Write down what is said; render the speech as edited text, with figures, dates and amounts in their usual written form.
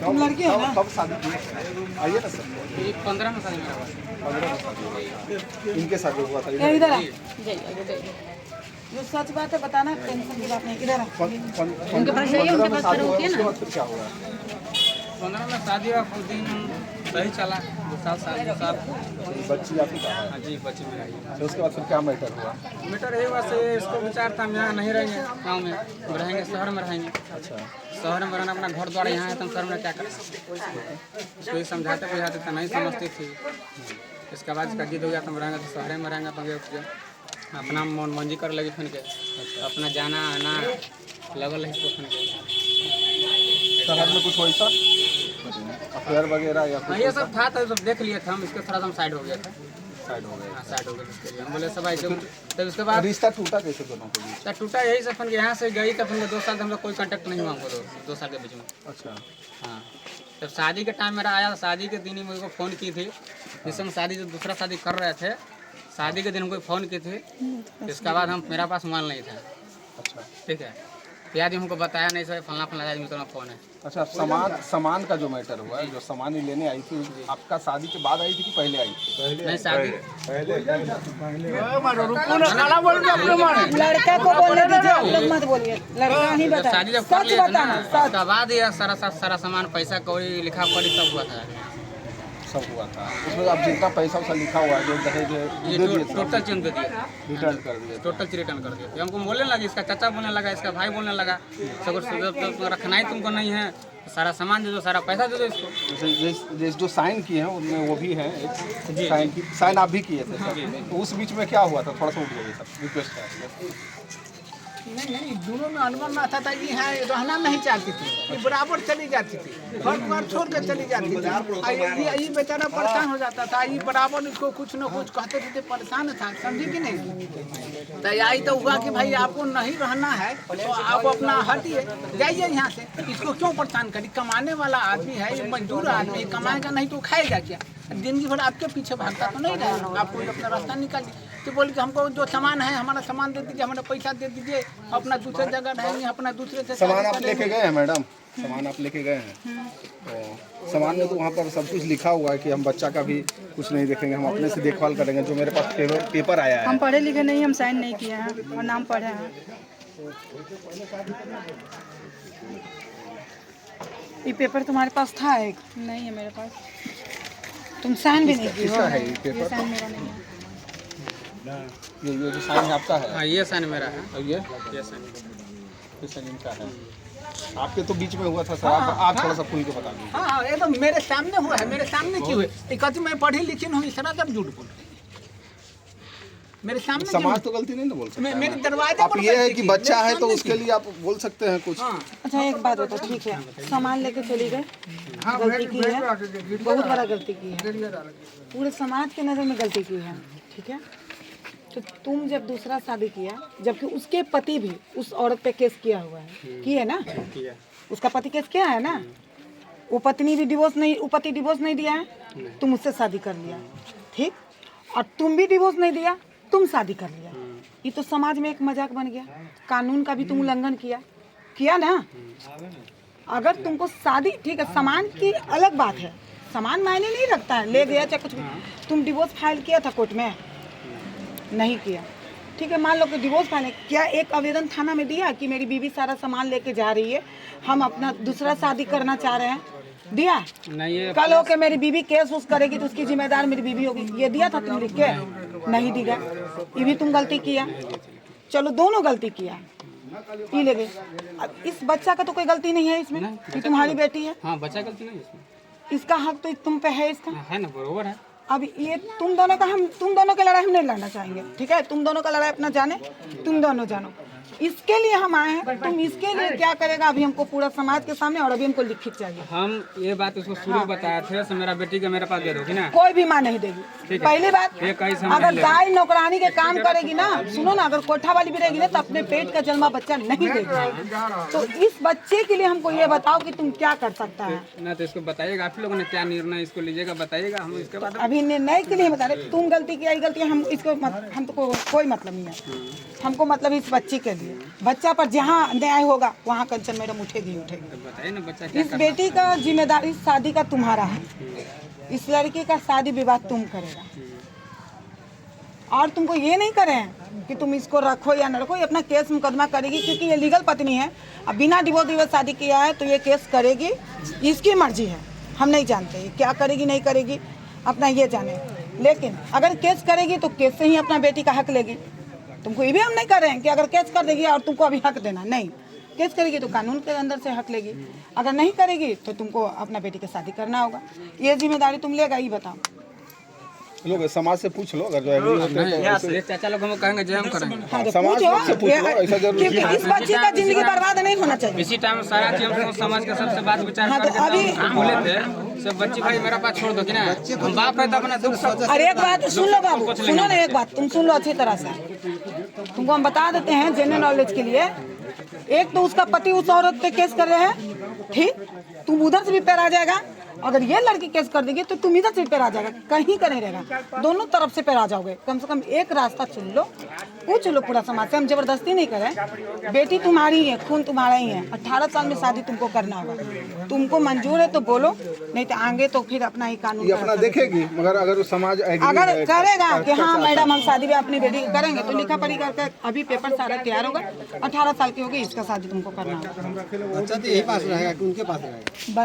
तुम लड़की हो ना? कब शादी की? आइए ना सर। 15 में शादी मेरा हुआ। 15 में शादी हुआ। इनके शादी हुआ था ये इधर आ जो सच बात है बताना, टेंशन की बात नहीं, इधर आ। उनके पास जाइए, उनके पास शादी हुआ, उसके बाद फिर क्या हुआ? 15 में शादी हुआ, कुछ दिन सही चला, 2 साल बच्ची आपकी कहाँ है? हाँ जी, बच्ची मेरा ही। तो उसके बाद फिर क्या मैटर हुआ? मीटर है वैसे इसको विचार था हम यहाँ नहीं रहेंगे, गाँव में रहेंगे, शहर में रहेंगे। अच्छा। शहर में रहना, अपना घर द्वार यहाँ है तो हम शहर में क्या करें। उसको ही समझाते बुझाते तो नहीं समझती थी। इसके बाद इसका जिद हो गया तो हम रहेंगे तो शहर में रहेंगे, अपना मन मंजी कर लगी फिर के। अपना जाना आना लगल है इसको फिर के। शहर में कुछ वैसा अफेयर वगैरह या कुछ ये सब था तो सब देख लिए थे हम, इसके थोड़ा हम साइड हो गया था। साइड हो गए? हाँ, साइड हो गए इसके लिए। हम बोले सब भाई जब तब उसके बाद रिश्ता टूटा कैसे दोनों के बीच? तो टूटा यही सब, फिर यहाँ से गई तो फिर 2 साल हम लोग कोई कांटेक्ट नहीं हुआ हमको, 2 साल के बीच में। अच्छा। हाँ, जब शादी के टाइम मेरा आया, शादी के दिन ही मुझे फ़ोन की थी। जिस समय शादी जो दूसरा शादी कर रहे थे, शादी के दिन हमको फ़ोन की थी। इसके बाद हम मेरा पास मोबाइल नहीं था। अच्छा। ठीक है, याद हमको बताया नहीं सर, फलना आदमी का फ़ोन है। अच्छा, सामान का जो मैटर हुआ है, जो सामान ही लेने आई थी, आपका शादी के बाद आई थी कि पहले आई थी? नहीं, शादी लड़का को बोलने दीजिए, आप लोग मत बोलिए, लड़का ही बता। शादी जब कर सच लिए थे ना, बताना, सच। उसके बाद ये सारा सामान, पैसा कौड़ी, लिखा पढ़ी सब हुआ था। सब हुआ था उसमें। आप जितना पैसा वैसा लिखा हुआ है जो दहेज ये दे दिए थे, टोटल चेंज दे दिया, रिटर्न कर दिए थे। टोटल रिटर्न कर दिए थे। हमको बोलने लगे, इसका चाचा बोलने लगा, इसका भाई बोलने लगा, सब रखना ही तुमको नहीं है, सारा सामान दे दो, सारा पैसा दे दो इसको। जैसे जो साइन किए हैं उनमें वो भी है, साइन आप भी किए थे सर। तो उस बीच में क्या हुआ था, थोड़ा सा उठ जाइए सर, रिक्वेस्ट है। नहीं, दोनों में अनुमान आता था कि यहाँ रहना नहीं चाहती थी, ये बराबर चली जाती थी, घर द्वार छोड़ कर चली जाती थी। ये बेचारा परेशान हो जाता था, ये बराबर इसको कुछ न कुछ कहते थे, परेशान था, समझी कि नहीं। तो यही तो हुआ कि भाई आपको नहीं रहना है तो आप अपना हटिए, जाइए यहाँ से, इसको क्यों परेशान करिए। कमाने वाला आदमी है, ये मजदूर आदमी, कमाएगा नहीं तो खाएगा क्या। जिंदगी भर आपके पीछे भागता तो नहीं रहेगा, आपको अपना रास्ता निकालिए। तो बोले कि हमको जो सामान है, हमारा सामान दे दीजिए, हमारा पैसा दे दीजिए, अपना दूसरे जगह रहेंगे, अपना दूसरे से सामान आप लेके गए हैं मैडम? सामान आप लेके गए हैं? तो सामान में तो वहाँ पर सब कुछ लिखा हुआ है कि हम बच्चा का भी कुछ नहीं देखेंगे, हम अपने से देखभाल करेंगे। जो मेरे पास पेपर आया है, हम पढ़े लिखे नहीं, हम साइन नहीं किए हैं और नाम पढ़े हैं। ये पेपर तुम्हारे पास था एक? नहीं है मेरे पास। तुम साइन भी नहीं किए हो? किसका है ये ये पेपर? साइन मेरा नहीं है। ये जो साइन है आपका है? हाँ, ये साइन मेरा है। और ये साइन इनका है। आपके तो बीच में हुआ था सर, आप थोड़ा सा खुल के बता दीजिए। हाँ, ये तो मेरे सामने हुआ है, मेरे सामने क्यों है। कहती मैं पढ़ी लिखी नहीं हुई, सर झूठ बोल रही। मेरे सामने समाज तो गलती नहीं ना बोल सकता। मेरे दरवाजे आप पर ये है बैठी कि थी, बच्चा मेरे है तो सामने उसके लिए आप बोल सकते हैं कुछ। अच्छा एक बात बताओ, ठीक है, सामान लेके चली गए, गलती की है, बहुत बड़ा गलती की है, पूरे समाज के नज़र में गलती की है, ठीक है। तो तुम जब दूसरा शादी किया, जबकि उसके पति भी उस औरत पे केस किया हुआ है, किए ना, उसका पति केस किया है ना, वो पत्नी भी डिवोर्स नहीं, वो पति डिवोर्स नहीं दिया है, तुम उससे शादी कर लिया, ठीक, और तुम भी डिवोर्स नहीं दिया, तुम शादी कर लिया। ये तो समाज में एक मजाक बन गया, कानून का भी तुम उल्लंघन किया ना। अगर तुमको शादी, ठीक है, सामान की अलग बात है, सामान मायने नहीं रखता है, ले गया चाहे कुछ भी। तुम डिवोर्स फाइल किया था कोर्ट में? नहीं किया, ठीक है। मान लो कि डिवोर्स फाइल क्या एक आवेदन थाना में दिया कि मेरी बीवी सारा सामान लेके जा रही है, हम अपना दूसरा शादी करना चाह रहे हैं, दिया? नहीं, ये कल हो के मेरी बीवी केस उस करेगी तो उसकी जिम्मेदार मेरी बीवी होगी, ये दिया था तुम लिख के? नहीं दिया, ये भी तुम गलती किया। चलो दोनों गलती किया, पी ले गए। अब इस बच्चा का तो कोई गलती नहीं है इसमें, ये तुम्हारी बेटी है। हाँ, बच्चा गलती नहीं है इसमें, इसका हक तो तुम पे है, इसका है ना, बरोबर है। अब ये तुम दोनों का लड़ाई हम नहीं लड़ना चाहेंगे, ठीक है। तुम दोनों का लड़ाई अपना जाने, तुम दोनों जानो। इसके लिए हम आए हैं, तुम इसके लिए क्या करेगा अभी हमको पूरा समाज के सामने, और अभी हमको लिखित चाहिए। हम ये बात उसको शुरू बताया थे, तो मेरा बेटी का मेरे पास दे दोगी ना? कोई भी माँ नहीं देगी। पहली बात, ये कहीं से हम अगर नहीं गाय नौकरानी के काम करेगी ना, सुनो ना, अगर कोठा वाली भी रहेगी ना तो अपने पेट का जन्मा बच्चा नहीं देगी। तो इस बच्चे के लिए हमको ये बताओ कि तुम क्या कर सकता है ना, तो इसको बताइएगा आप लोगों ने क्या निर्णय इसको लीजिएगा, बताइएगा, हम इसके बाद अभी निर्णय के लिए बता रहे। तुम गलती किया, ये गलती हम इसको हम तो कोई मतलब नहीं है, हमको मतलब इस बच्चे के लिए। लिए। बच्चा पर जहाँ न्याय होगा वहाँ कंचन मैडम उठेगी उठेगी। तो बताइए ना बच्चा क्या इस बेटी का जिम्मेदारी शादी का तुम्हारा है, इस लड़की का शादी विवाह तुम करेगा, और तुमको ये नहीं करें कि तुम इसको रखो या न रखो, ये अपना केस मुकदमा करेगी क्योंकि ये लीगल पत्नी है। अब बिना डिवोर्स शादी किया है तो ये केस करेगी, इसकी मर्जी है, हम नहीं जानते ये क्या करेगी नहीं करेगी, अपना ये जाने। लेकिन अगर केस करेगी तो केस से ही अपना बेटी का हक लेगी। तुमको ये भी हम नहीं कर रहे हैं कि अगर केस कर देगी और तुमको अभी हक देना, नहीं, केस करेगी तो कानून के अंदर से हक लेगी, अगर नहीं करेगी तो तुमको अपना बेटी की शादी करना होगा। ये जिम्मेदारी तुम लेगा, ये बताओ। लोग समाज से पूछ लो, अगर जो एग्री होते हैं तो ऐसे- ये चाचा लोग हम कहेंगे जो हम करेंगे। हाँ, तो समाज पूछो, से पूछ लो, ऐसा जरूरी क्योंकि इस बच्ची का जिंदगी बर्बाद नहीं होना चाहिए। इसी टाइम सारा चीज हम समाज के सबसे बात विचार हाँ, तो करके अभी- हम बोले थे सब बच्ची भाई मेरा पास छोड़ दो कि ना, हम बाप है तो अपना दुख सब अरे एक बात सुन लो बाबू, सुनो ना, एक बात तुम सुन लो अच्छी तरह से। तुमको हम बता देते हैं जनरल नॉलेज के लिए। एक तो उसका पति उस औरत पे केस कर रहे हैं, ठीक, तुम उधर से भी पैर आ जाएगा। अगर ये लड़की केस कर देगी तो तुम इधर से भी पैर आ जाएगा, कहीं का नहीं रहेगा, दोनों तरफ से पैर आ जाओगे। कम से कम एक रास्ता चुन लो, पूछ लो पूरा समाज से। हम जबरदस्ती नहीं करें, बेटी तुम्हारी है, खून तुम्हारा ही है। 18 साल में शादी तुमको करना होगा, तुमको मंजूर है तो बोलो, नहीं तो आगे तो फिर अपना ही कानून ये अपना देखेगी। मगर अगर समाज एग्री अगर है- करेगा कि हाँ मैडम हम शादी में अपनी बेटी की करेंगे तो लिखा पढ़ी करके अभी पेपर सारा तैयार होगा, 18 साल की होगी, इसका शादी तुमको करना होगा। बच्चा तो यही पास रहेगा कि उनके पास रहेगा?